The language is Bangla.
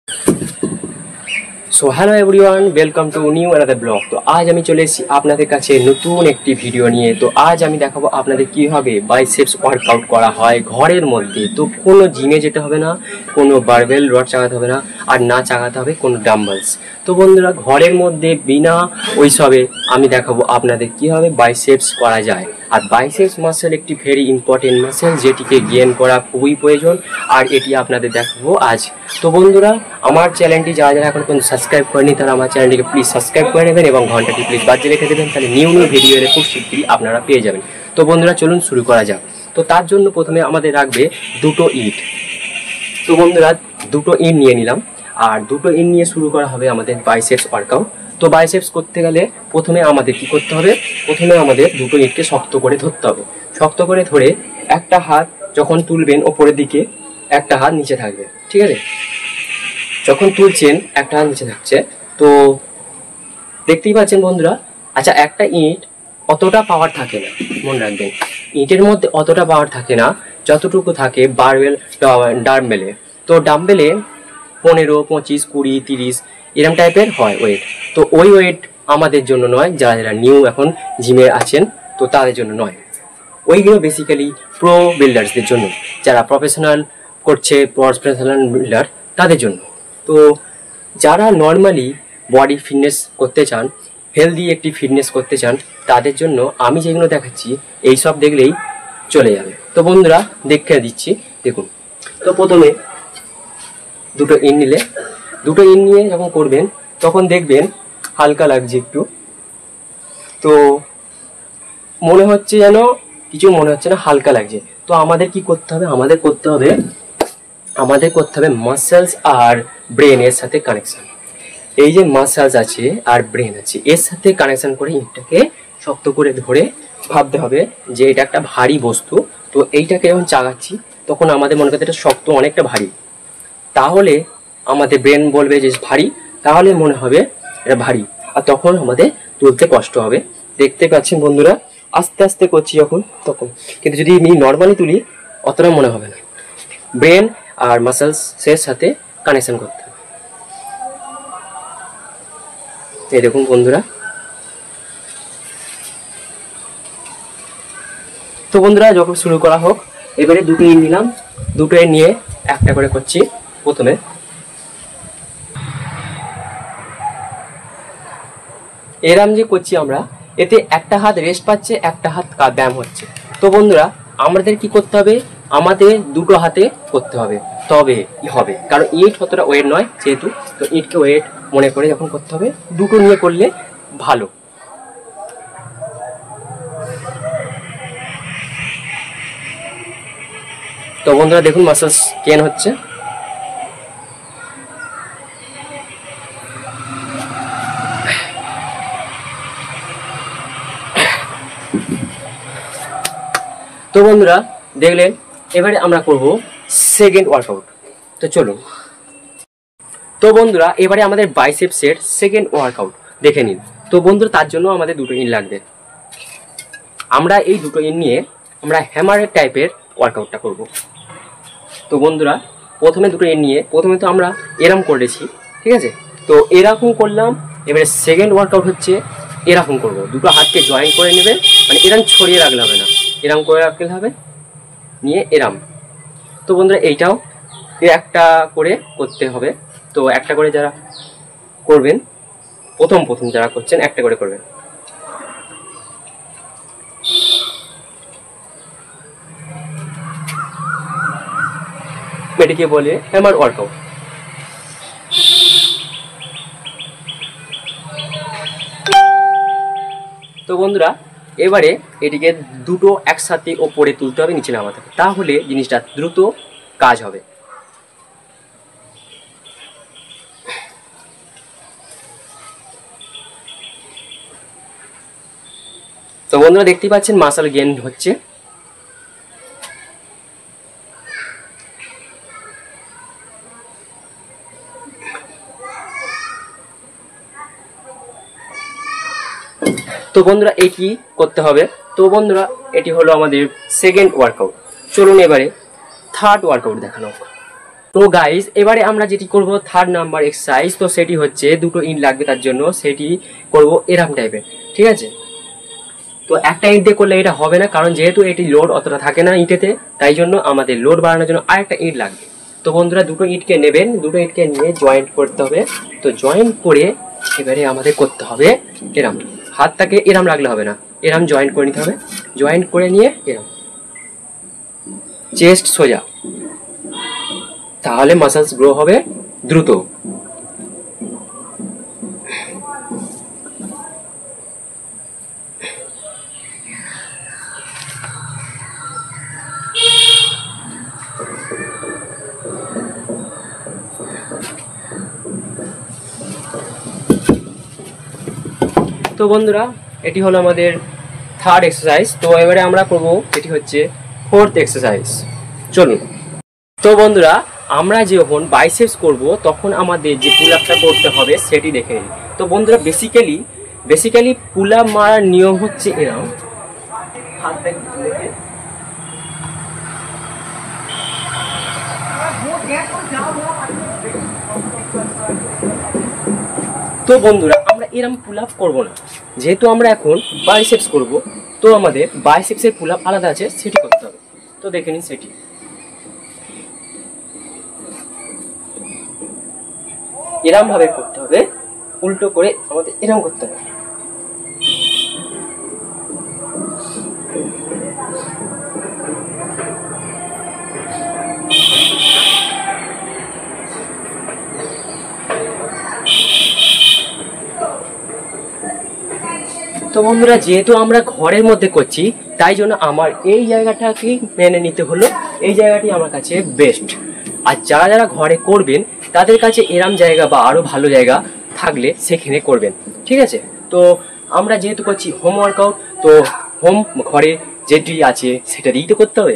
So hello everyone, welcome to new another blog. तो आज আমি চলে এসেছি আপনাদের কাছে নতুন একটি ভিডিও নিয়ে। তো আজ আমি দেখাবো আপনাদের কিভাবে বাইসেপস ওয়ার্কআউট করা হয় ঘরের মধ্যে। তো কোনো জিমে যেতে হবে না, কোনো বারবেল রড চাগাতে হবে না, আর না চাগাতে হবে কোনো ডাম্বলস। তো বন্ধুরা, ঘরের মধ্যে বিনা ওইসবে আমি দেখাবো আপনাদের কিভাবে বাইসেপস করা যায়। আর বাইসেপস মাসেল একটি ভেরি ইম্পর্টেন্ট মাসেল, যেটিকে গেইন করা খুবই প্রয়োজন, আর এটি আপনাদের দেখাবো আজ। তো বন্ধুরা, আমার চ্যানেলটি যারা যারা এখন পর্যন্ত সাবস্ক্রাইব করেনি তারা আমার চ্যানেলটিকে প্লিজ সাবস্ক্রাইব করে নেবেন এবং ঘন্টাটি প্লিজ বাজিয়ে রেখে দেবেন, তাহলে নিউ ভিডিও এলে খুব শীঘ্রই আপনারা পেয়ে যাবেন। তো বন্ধুরা, চলুন শুরু করা যাক। তো তার জন্য প্রথমে আমাদের রাখবে দুটো ইট। তো বন্ধুরা, দুটো ইট নিয়ে নিলাম, আর দুটো ইট নিয়ে শুরু করা হবে আমাদের বাইসেপস ওয়ার্কআউট। তো বাইসেপস করতে গেলে প্রথমে আমাদের কি করতে হবে, প্রথমে আমাদের দুটো ইটকে শক্ত করে ধরতে হবে। শক্ত করে ধরে একটা হাত যখন তুলবেন ওপরের দিকে, একটা হাত নিচে থাকবে, ঠিক আছে? যখন তুলছেন একটা হাত নিচে থাকছে। তো দেখতেই পাচ্ছেন বন্ধুরা। আচ্ছা, একটা ইট অতটা পাওয়ার থাকে না, মনে রাখবেন, ইটের মধ্যে অতটা পাওয়ার থাকে না যতটুকু থাকে বারবেল ডাম্বেলে। তো ডাম্বেলে 15, 25, 20, 30 এরকম টাইপের হয় ওয়েট। তো ওই ওয়েট আমাদের জন্য নয়, যারা যারা নিউ এখন জিমে আছেন তো তাদের জন্য নয়। ওইগুলো বেসিক্যালি প্রো বিল্ডার্সদের জন্য, যারা প্রফেশনাল করছে, প্রফেশনাল বিল্ডার তাদের জন্য। তো যারা নর্মালি বডি ফিটনেস করতে চান, হেলদি একটি ফিটনেস করতে চান, তাদের জন্য আমি যেগুলো দেখাচ্ছি এই সব দেখলেই চলে যাবে। তো বন্ধুরা, দেখে দিচ্ছি, দেখুন। তো প্রথমে দুটো ইন নিলে, দুটো ইন নিয়ে যখন করবেন তখন দেখবেন হালকা লাগছে একটু। তো মনে হচ্ছে যেন কিছু মনে হচ্ছে না, হালকা লাগছে। তো আমাদের কি করতে হবে, আমাদের করতে হবে মাসেলস আর ব্রেনের সাথে কানেকশন। এই যে মাসেলস আছে আর ব্রেন আছে, এর সাথে কানেকশন করে ইটটাকে শক্ত করে ধরে ভাবতে হবে যে এটা একটা ভারী বস্তু। তো এইটাকে যখন চাগাচ্ছি তখন আমাদের মনে করতে এটা শক্ত, অনেকটা ভারী। তাহলে আমাদের ব্রেন বলবে যে ভারী, তাহলে মনে হবে এটা ভারী, আর তখন আমাদের তুলতে কষ্ট হবে। দেখতে পাচ্ছেন বন্ধুরা, আস্তে আস্তে করছি যখন তখন। কিন্তু যদি আমি নর্মালি তুলি অতটা মনে হবে না। ব্রেন আর মাসেলসের সাথে কানেকশন করতে হবে। এই দেখুন বন্ধুরা। তো বন্ধুরা, যখন শুরু করা হোক, এবারে দুটো ইট নিলাম, দুটো ইট নিয়ে একটা করে করছি। প্রথমে এরাম যে করছি আমরা, এতে একটা হাত রেস্ট পাচ্ছে, একটা হাত ব্যায়াম হচ্ছে। তো বন্ধুরা, আমাদের কি করতে হবে, আমাদের দুটো হাতে করতে হবে, তবে হবে, কারণ ইট অতটা ওয়েট নয় যেহেতু। তো ইটকে ওয়েট মনে করে যখন করতে হবে, দুটো নিয়ে করলে ভালো। তো বন্ধুরা দেখুন, মাসেলস গেইন হচ্ছে। তো বন্ধুরা দেখলেন, এবারে আমরা করব সেকেন্ড ওয়ার্কআউট। তো চলুন। তো বন্ধুরা, এবারে আমাদের বাইসেপসের সেকেন্ড ওয়ার্কআউট দেখে নিন। তো বন্ধুরা, তার জন্য আমাদের দুটো ইন লাগবে। আমরা এই দুটো ইন নিয়ে আমরা হ্যামারের টাইপের ওয়ার্কআউটটা করব। তো বন্ধুরা, প্রথমে দুটো ইন নিয়ে, প্রথমে তো আমরা এরকম করেছি, ঠিক আছে? তো এরকম করলাম। এবারে সেকেন্ড ওয়ার্কআউট হচ্ছে এরকম করব। দুটো হাতকে জয়েন করে নেবে, মানে এরকম ছড়িয়ে রাখলে হবে না, এরকম করে রাখতে হবে, নিয়ে এরম। তো বন্ধুরা, এইটাও একটা করে করতে হবে। তো একটা করে যারা করবেন, প্রথম যারা করছেন একটা করে করবেন। এটিকে বলে হ্যামার ওয়ার্কআউট। তো বন্ধুরা, এবারে এটিকে দুটো একসাথে ওপরে তুলতে হবে, নিচে নামাতে হবে, তাহলে জিনিসটা দ্রুত কাজ হবে। তো বন্ধুরা, দেখতেই পাচ্ছেন মাসল গেইন হচ্ছে। তো বন্ধুরা, এটি করতে হবে। তো বন্ধুরা, এটি হলো আমাদের সেকেন্ড ওয়ার্কআউট। চলুন এবারে থার্ড ওয়ার্কআউট দেখানো হোক। তো গাইস এবারে আমরা যেটি করব থার্ড নাম্বার এক্সারসাইজ, তো সেটি হচ্ছে দুটো ইট লাগবে, তার জন্য সেটি করব এরকম টাইপের, ঠিক আছে। তো একটা ইট দিয়ে করলে এটা হবে না, কারণ যেহেতু এটি লোড অতটা থাকে না ইটেতে, তাই জন্য আমাদের লোড বাড়ানোর জন্য আরেকটা ইট লাগবে। তো বন্ধুরা দুটো ইটকে নেবেন, দুটো ইটকে নিয়ে জয়েন্ট করতে হবে। তো জয়েন্ট করে এবারে আমাদের করতে হবে এরম, হাতটাকে এরম রাখলে হবে না, এরম জয়েন্ট করে নিতে হবে। জয়েন্ট করে নিয়ে এরম চেস্ট সোজা, তাহলে মাসলস গ্রো হবে দ্রুত। তো বন্ধুরা এটি হলো আমাদের থার্ড এক্সারসাইজ। তো এবারে আমরা করব এটি হচ্ছে ফোর্থ এক্সারসাইজ, চলুন। তো বন্ধুরা আমরা যখন বাইসেপস করব তখন আমাদের যে পুল আপটা করতে হবে সেটি দেখে নিই। তো বন্ধুরা বেসিক্যালি পুল আপ মারার নিয়ম হচ্ছে এরকম, তো বন্ধুরা আমরা এরকম পুল আপ করবো না, যেহেতু আমরা এখন বাইসেপস করব, তো আমাদের বাইসেপসের পুল আপ আলাদা আছে, সেটি করতে হবে। তো দেখে নিন সেটি এরম ভাবে করতে হবে, উল্টো করে আমাদের এরম করতে হবে। তো বন্ধুরা যেহেতু আমরা ঘরের মধ্যে করছি, তাই জন্য আমার এই জায়গাটাকে মেনে নিতে হলো, এই জায়গাটি আমার কাছে বেস্ট। আর যারা যারা ঘরে করবেন তাদের কাছে এরম জায়গা বা আরো ভালো জায়গা থাকলে সেখানে করবেন, ঠিক আছে। তো আমরা যেহেতু করছি হোম ওয়ার্কআউট, তো হোম ঘরে যেটি আছে সেটা দিয়েই তো করতে হবে।